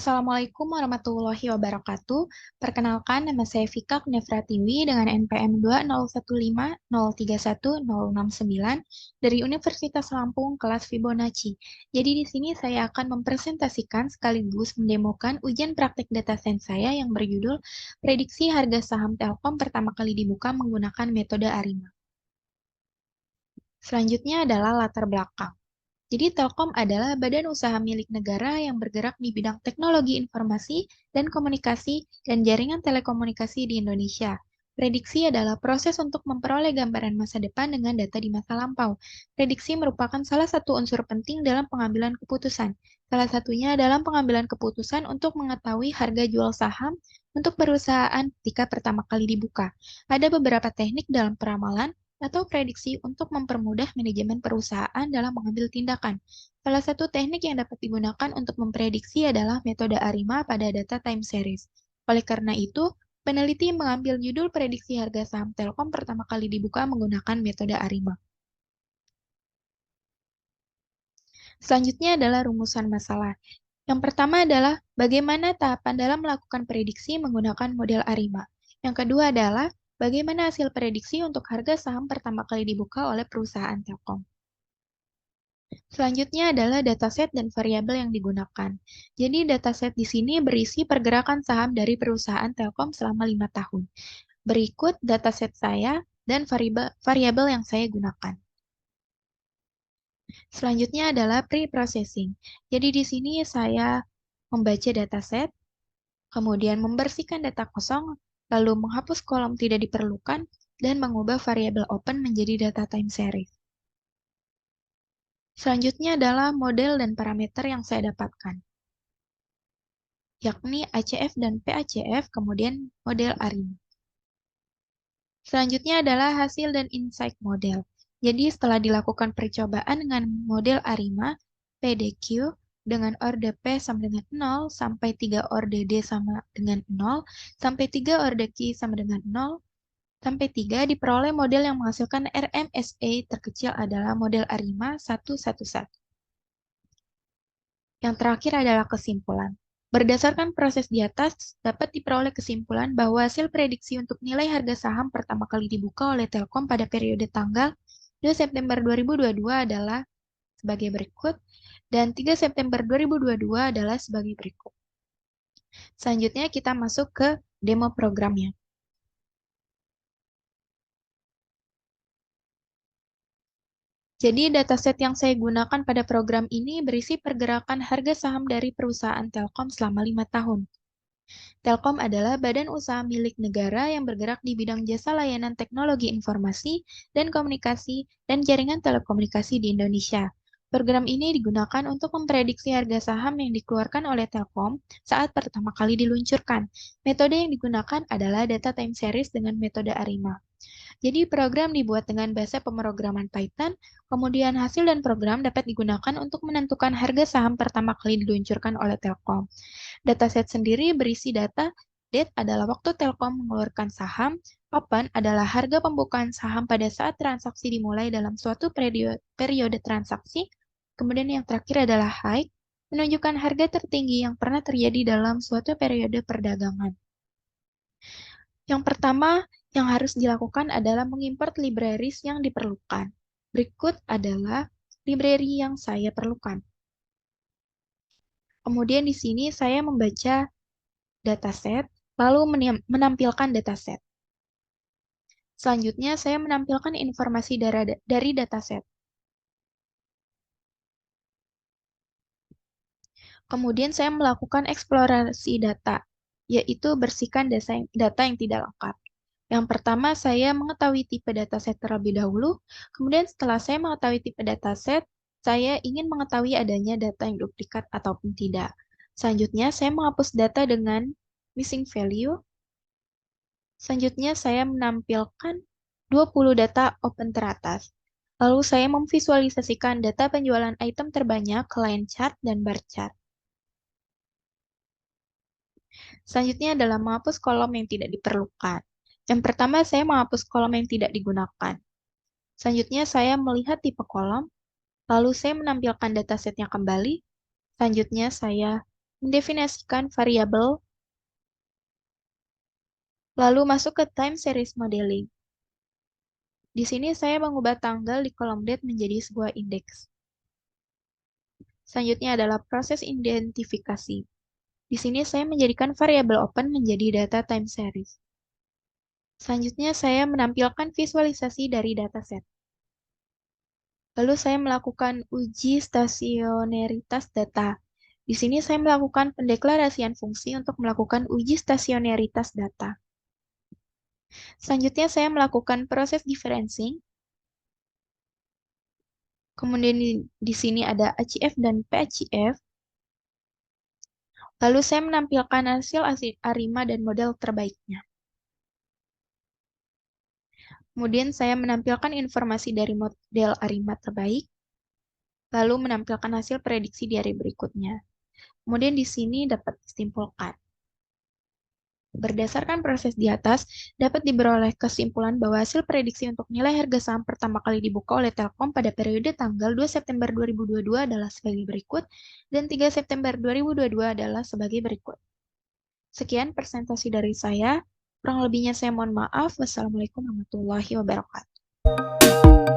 Assalamualaikum warahmatullahi wabarakatuh. Perkenalkan, nama saya Vika Knefratiwi dengan NPM 20150310069 dari Universitas Lampung, kelas Fibonacci. Jadi di sini saya akan mempresentasikan sekaligus mendemokan ujian praktek data science saya yang berjudul Prediksi Harga Saham Telkom pertama kali dibuka menggunakan metode ARIMA. Selanjutnya adalah latar belakang. Jadi Telkom adalah badan usaha milik negara yang bergerak di bidang teknologi informasi dan komunikasi dan jaringan telekomunikasi di Indonesia. Prediksi adalah proses untuk memperoleh gambaran masa depan dengan data di masa lampau. Prediksi merupakan salah satu unsur penting dalam pengambilan keputusan. Salah satunya dalam pengambilan keputusan untuk mengetahui harga jual saham untuk perusahaan ketika pertama kali dibuka. Ada beberapa teknik dalam peramalan atau prediksi untuk mempermudah manajemen perusahaan dalam mengambil tindakan. Salah satu teknik yang dapat digunakan untuk memprediksi adalah metode ARIMA pada data time series. Oleh karena itu, peneliti mengambil judul prediksi harga saham Telkom pertama kali dibuka menggunakan metode ARIMA. Selanjutnya adalah rumusan masalah. Yang pertama adalah bagaimana tahapan dalam melakukan prediksi menggunakan model ARIMA. Yang kedua adalah bagaimana hasil prediksi untuk harga saham pertama kali dibuka oleh perusahaan Telkom. Selanjutnya adalah dataset dan variabel yang digunakan. Jadi dataset di sini berisi pergerakan saham dari perusahaan Telkom selama 5 tahun. Berikut dataset saya dan variabel yang saya gunakan. Selanjutnya adalah pre-processing. Jadi di sini saya membaca dataset, kemudian membersihkan data kosong, lalu menghapus kolom tidak diperlukan, dan mengubah variabel open menjadi data time series. Selanjutnya adalah model dan parameter yang saya dapatkan, yakni ACF dan PACF, kemudian model ARIMA. Selanjutnya adalah hasil dan insight model. Jadi setelah dilakukan percobaan dengan model ARIMA, PDQ, dengan orde P sama dengan 0, sampai 3 orde D sama dengan 0, sampai 3 orde Q sama dengan 0, sampai 3 diperoleh model yang menghasilkan RMSE terkecil adalah model ARIMA 111. Yang terakhir adalah kesimpulan. Berdasarkan proses di atas, dapat diperoleh kesimpulan bahwa hasil prediksi untuk nilai harga saham pertama kali dibuka oleh Telkom pada periode tanggal 2 September 2022 adalah sebagai berikut, dan 3 September 2022 adalah sebagai berikut. Selanjutnya kita masuk ke demo programnya. Jadi dataset yang saya gunakan pada program ini berisi pergerakan harga saham dari perusahaan Telkom selama 5 tahun. Telkom adalah badan usaha milik negara yang bergerak di bidang jasa layanan teknologi informasi dan komunikasi dan jaringan telekomunikasi di Indonesia. Program ini digunakan untuk memprediksi harga saham yang dikeluarkan oleh Telkom saat pertama kali diluncurkan. Metode yang digunakan adalah data time series dengan metode ARIMA. Jadi program dibuat dengan bahasa pemrograman Python, kemudian hasil dan program dapat digunakan untuk menentukan harga saham pertama kali diluncurkan oleh Telkom. Dataset sendiri berisi data, date adalah waktu Telkom mengeluarkan saham, open adalah harga pembukaan saham pada saat transaksi dimulai dalam suatu periode transaksi, kemudian yang terakhir adalah high, menunjukkan harga tertinggi yang pernah terjadi dalam suatu periode perdagangan. Yang pertama yang harus dilakukan adalah mengimport libraries yang diperlukan. Berikut adalah library yang saya perlukan. Kemudian di sini saya membaca dataset, lalu menampilkan dataset. Selanjutnya saya menampilkan informasi dari dataset. Kemudian saya melakukan eksplorasi data, yaitu bersihkan data yang tidak lengkap. Yang pertama, saya mengetahui tipe dataset terlebih dahulu. Kemudian setelah saya mengetahui tipe dataset, saya ingin mengetahui adanya data yang duplikat ataupun tidak. Selanjutnya, saya menghapus data dengan missing value. Selanjutnya, saya menampilkan 20 data open teratas. Lalu saya memvisualisasikan data penjualan item terbanyak ke line chart dan bar chart. Selanjutnya adalah menghapus kolom yang tidak diperlukan. Yang pertama, saya menghapus kolom yang tidak digunakan. Selanjutnya, saya melihat tipe kolom, lalu saya menampilkan datasetnya kembali. Selanjutnya, saya mendefinisikan variabel, lalu masuk ke time series modeling. Di sini saya mengubah tanggal di kolom date menjadi sebuah indeks. Selanjutnya adalah proses identifikasi. Di sini saya menjadikan variabel open menjadi data time series. Selanjutnya saya menampilkan visualisasi dari dataset. Lalu saya melakukan uji stasioneritas data. Di sini saya melakukan pendeklarasian fungsi untuk melakukan uji stasioneritas data. Selanjutnya saya melakukan proses differencing. Kemudian di sini ada HCF dan PHCF. Lalu saya menampilkan hasil ARIMA dan model terbaiknya. Kemudian saya menampilkan informasi dari model ARIMA terbaik, lalu menampilkan hasil prediksi di hari berikutnya. Kemudian di sini dapat disimpulkan. Berdasarkan proses di atas, dapat diperoleh kesimpulan bahwa hasil prediksi untuk nilai harga saham pertama kali dibuka oleh Telkom pada periode tanggal 2 September 2022 adalah sebagai berikut, dan 3 September 2022 adalah sebagai berikut. Sekian presentasi dari saya. Kurang lebihnya saya mohon maaf. Wassalamualaikum warahmatullahi wabarakatuh.